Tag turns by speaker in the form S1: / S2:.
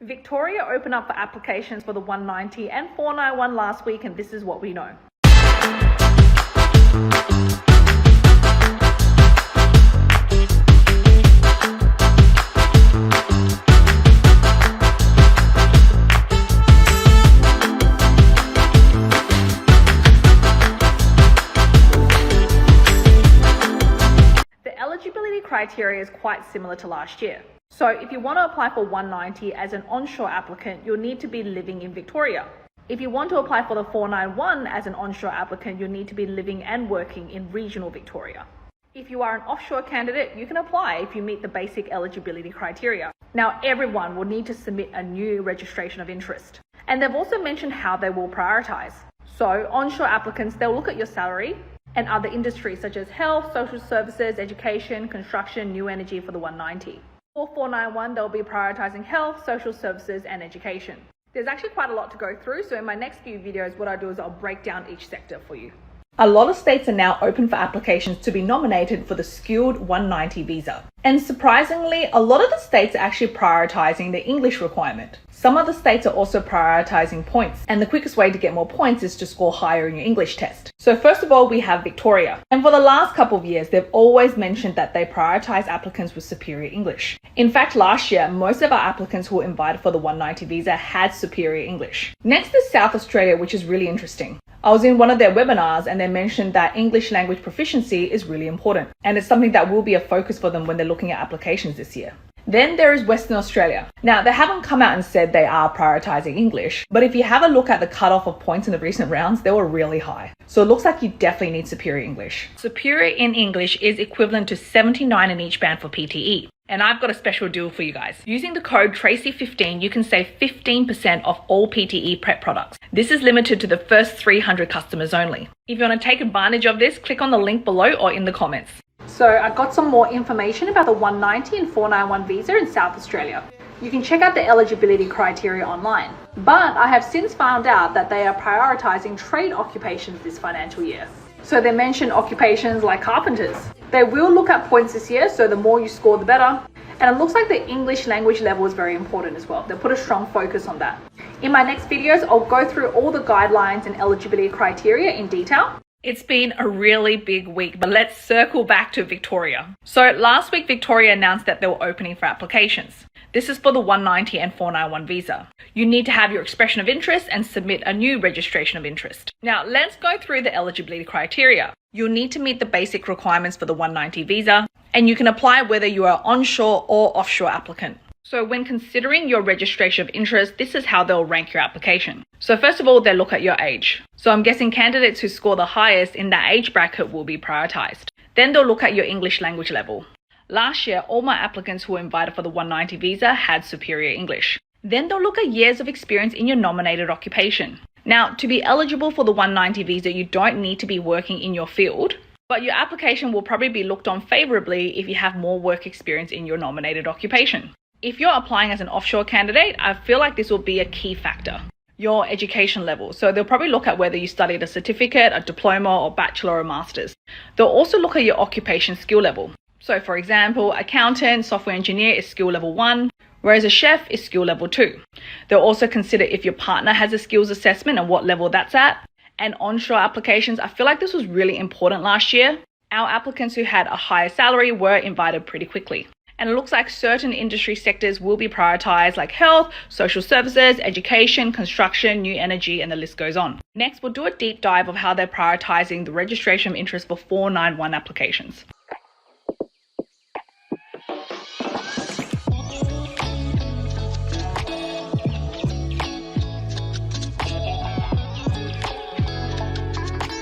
S1: Victoria opened up for applications for the 190 and 491 last week, and this is what we know. The eligibility criteria is quite similar to last year. So if you want to apply for 190 as an onshore applicant, you'll need to be living in Victoria. If you want to apply for the 491 as an onshore applicant, you'll need to be living and working in regional Victoria. If you are an offshore candidate, you can apply if you meet the basic eligibility criteria. Now, everyone will need to submit a new registration of interest. And they've also mentioned how they will prioritize. So onshore applicants, they'll look at your salary and other industries such as health, social services, education, construction, new energy for the 190. For 491, they'll be prioritizing health, social services, and education. There's actually quite a lot to go through, so in my next few videos, what I'll do is I'll break down each sector for you. A lot of states are now open for applications to be nominated for the skilled 190 visa. And surprisingly, a lot of the states are actually prioritizing the English requirement. Some other states are also prioritizing points, and the quickest way to get more points is to score higher in your English test. So first of all, we have Victoria. And for the last couple of years, they've always mentioned that they prioritize applicants with superior English. In fact, last year, most of our applicants who were invited for the 190 visa had superior English. Next is South Australia, which is really interesting. I was in one of their webinars and they mentioned that English language proficiency is really important. And it's something that will be a focus for them when they're looking at applications this year. Then there is Western Australia. Now, they haven't come out and said they are prioritizing English, but if you have a look at the cutoff of points in the recent rounds, they were really high. So it looks like you definitely need superior English. Superior in English is equivalent to 79 in each band for PTE. And I've got a special deal for you guys. Using the code TRACY15, you can save 15% off all PTE prep products. This is limited to the first 300 customers only. If you want to take advantage of this, click on the link below or in the comments. So I got some more information about the 190 and 491 visa in South Australia. You can check out the eligibility criteria online. But I have since found out that they are prioritizing trade occupations this financial year. So they mention occupations like carpenters. They will look at points this year, so the more you score, the better. And it looks like the English language level is very important as well. They'll put a strong focus on that. In my next videos, I'll go through all the guidelines and eligibility criteria in detail. It's been a really big week, but let's circle back to Victoria. So last week, Victoria announced that they were opening for applications. This is for the 190 and 491 visa. You need to have your expression of interest and submit a new registration of interest. Now, let's go through the eligibility criteria. You'll need to meet the basic requirements for the 190 visa, and you can apply whether you are onshore or offshore applicant. So when considering your registration of interest, this is how they'll rank your application. So first of all, they'll look at your age. So I'm guessing candidates who score the highest in that age bracket will be prioritized. Then they'll look at your English language level. Last year, all my applicants who were invited for the 190 visa had superior English. Then they'll look at years of experience in your nominated occupation. Now, to be eligible for the 190 visa, you don't need to be working in your field, but your application will probably be looked on favorably if you have more work experience in your nominated occupation. If you're applying as an offshore candidate, I feel like this will be a key factor. Your education level. So they'll probably look at whether you studied a certificate, a diploma, or bachelor or master's. They'll also look at your occupation skill level. So for example, accountant, software engineer is skill level 1, whereas a chef is skill level 2. They'll also consider if your partner has a skills assessment and what level that's at. And onshore applications, I feel like this was really important last year. Our applicants who had a higher salary were invited pretty quickly. And it looks like certain industry sectors will be prioritized like health, social services, education, construction, new energy, and the list goes on. Next, we'll do a deep dive of how they're prioritizing the registration of interest for 491 applications.